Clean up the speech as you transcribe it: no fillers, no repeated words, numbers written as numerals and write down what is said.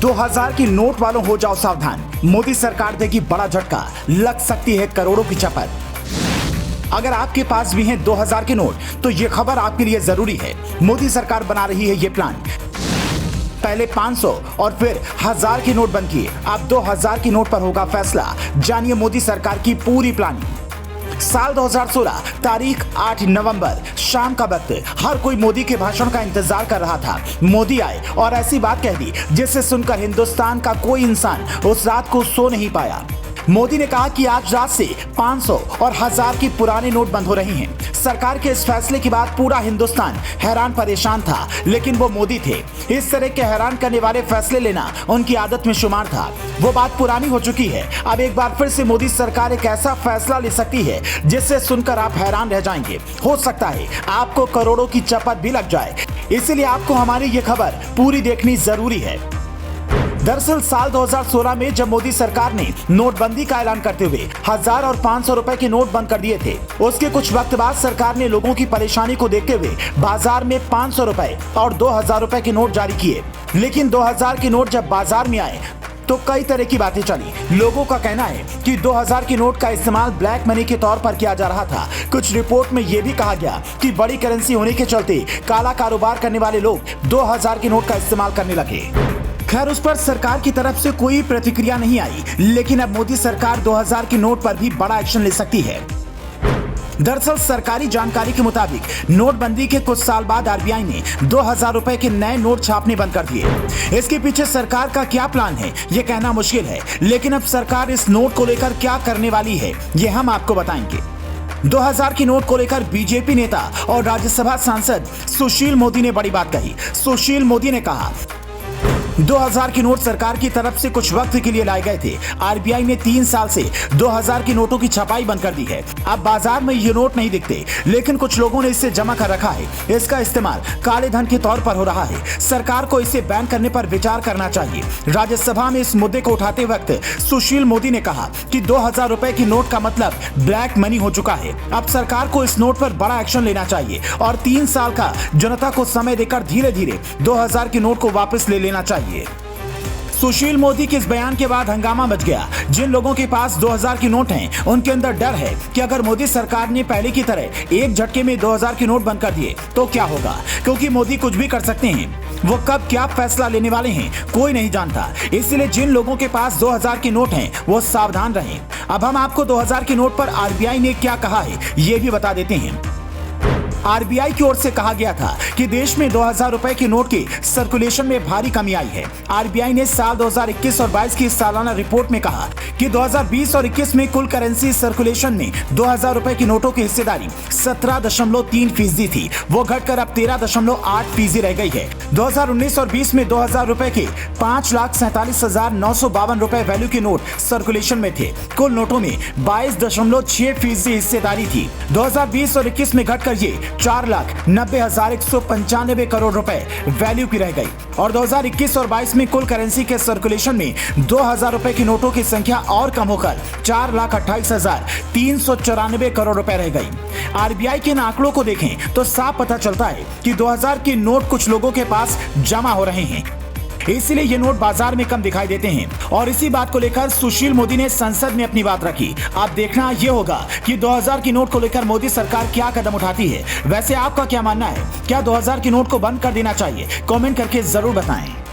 2000 की नोट वालों हो जाओ सावधान, मोदी सरकार देगी बड़ा झटका, लग सकती है करोड़ों की चपत। अगर आपके पास भी हैं 2000 के नोट तो ये खबर आपके लिए जरूरी है। मोदी सरकार बना रही है ये प्लान। पहले 500 और फिर 1000 की नोट बंद किए, अब 2000 की नोट पर होगा फैसला। जानिए मोदी सरकार की पूरी प्लानिंग। साल 2016, तारीख 8 नवंबर, शाम का वक्त। हर कोई मोदी के भाषण का इंतजार कर रहा था। मोदी आए और ऐसी बात कह दी जिसे सुनकर हिंदुस्तान का कोई इंसान उस रात को सो नहीं पाया। मोदी ने कहा कि आज रात से 500 और 1000 की पुराने नोट बंद हो रहे हैं। सरकार के इस फैसले के बाद पूरा हिंदुस्तान हैरान परेशान था, लेकिन वो मोदी थे। इस तरह के हैरान करने वाले फैसले लेना उनकी आदत में शुमार था। वो बात पुरानी हो चुकी है। अब एक बार फिर से मोदी सरकार एक ऐसा फैसला ले सकती है जिससे सुनकर आप हैरान रह जाएंगे। हो सकता है आपको करोड़ों की चपत भी लग जाए, इसीलिए आपको हमारी ये खबर पूरी देखनी जरूरी है। दरअसल साल 2016 में जब मोदी सरकार ने नोटबंदी का ऐलान करते हुए 1000 और 500 रुपए के नोट बंद कर दिए थे, उसके कुछ वक्त बाद सरकार ने लोगों की परेशानी को देखते हुए बाजार में 500 रुपए और 2000 रुपए के नोट जारी किए। लेकिन 2000 के नोट जब बाजार में आए तो कई तरह की बातें चली। लोगों का कहना है कि 2000 के नोट का इस्तेमाल ब्लैक मनी के तौर पर किया जा रहा था। कुछ रिपोर्ट में यह भी कहा गया कि बड़ी करेंसी होने के चलते काला कारोबार करने वाले लोग 2000 के नोट का इस्तेमाल करने लगे। खैर, उस पर सरकार की तरफ से कोई प्रतिक्रिया नहीं आई, लेकिन अब मोदी सरकार 2000 के नोट पर भी बड़ा एक्शन ले सकती है। दरअसल सरकारी जानकारी के मुताबिक नोटबंदी के कुछ साल बाद आरबीआई ने 2000 रुपए के नए नोट छापने बंद कर दिए। इसके पीछे सरकार का क्या प्लान है ये कहना मुश्किल है, लेकिन अब सरकार इस नोट को लेकर क्या करने वाली है ये हम आपको बताएंगे। 2000 की नोट को लेकर बीजेपी नेता और राज्यसभा सांसद सुशील मोदी ने बड़ी बात कही। सुशील मोदी ने कहा, 2000 की नोट सरकार की तरफ से कुछ वक्त के लिए लाए गए थे। आरबीआई ने 3 साल से 2000 की नोटों की छपाई बंद कर दी है। अब बाजार में ये नोट नहीं दिखते, लेकिन कुछ लोगों ने इसे जमा कर रखा है। इसका इस्तेमाल काले धन के तौर पर हो रहा है। सरकार को इसे बैन करने पर विचार करना चाहिए। राज्यसभा में इस मुद्दे को उठाते वक्त सुशील मोदी ने कहा कि 2000 रुपए की नोट का मतलब ब्लैक मनी हो चुका है। अब सरकार को इस नोट पर बड़ा एक्शन लेना चाहिए और 3 साल का जनता को समय देकर धीरे धीरे 2000 की नोट को वापस ले लेना चाहिए। सुशील मोदी के इस बयान के बाद हंगामा मच गया। जिन लोगों के पास 2000 की नोट हैं, उनके अंदर डर है कि अगर मोदी सरकार ने पहले की तरह एक झटके में 2000 की नोट बंद कर दिए तो क्या होगा, क्योंकि मोदी कुछ भी कर सकते हैं। वो कब क्या फैसला लेने वाले हैं कोई नहीं जानता। इसलिए जिन लोगों के पास 2000 की नोट हैं वो सावधान रहें। अब हम आपको 2000 की नोट पर आरबीआई ने क्या कहा है ये भी बता देते हैं। आरबीआई की ओर से कहा गया था कि देश में 2000 रुपए के नोट की सर्कुलेशन में भारी कमी आई है। आरबीआई ने साल 2021 और 22 की सालाना रिपोर्ट में कहा कि 2020 और 21 में कुल करेंसी सर्कुलेशन में 2000 रुपए की नोटों की हिस्सेदारी 17.3% थी। वो घटकर अब 13.8% रह गई है। 2019 और 20 में 2000 रुपए के 5,47,952 रुपए वैल्यू के नोट सर्कुलेशन में थे। कुल नोटों में 22.6% हिस्सेदारी थी। 2020 और 21 में घटकर ये 4,90,195 करोड़ रुपए वैल्यू की रह गई और 2021 और 22 में कुल करेंसी के सर्कुलेशन में 2000 रुपए की नोटों की संख्या और कम होकर 4,28,394 करोड़ रुपए रह गई। आरबीआई के इन आंकड़ों को देखें तो साफ पता चलता है कि 2000 के नोट कुछ लोगों के पास जमा हो रहे हैं, इसलिए ये नोट बाजार में कम दिखाई देते हैं। और इसी बात को लेकर सुशील मोदी ने संसद में अपनी बात रखी। अब देखना ये होगा कि 2000 की नोट को लेकर मोदी सरकार क्या कदम उठाती है। वैसे आपका क्या मानना है, क्या 2000 की नोट को बंद कर देना चाहिए? कमेंट करके जरूर बताएं।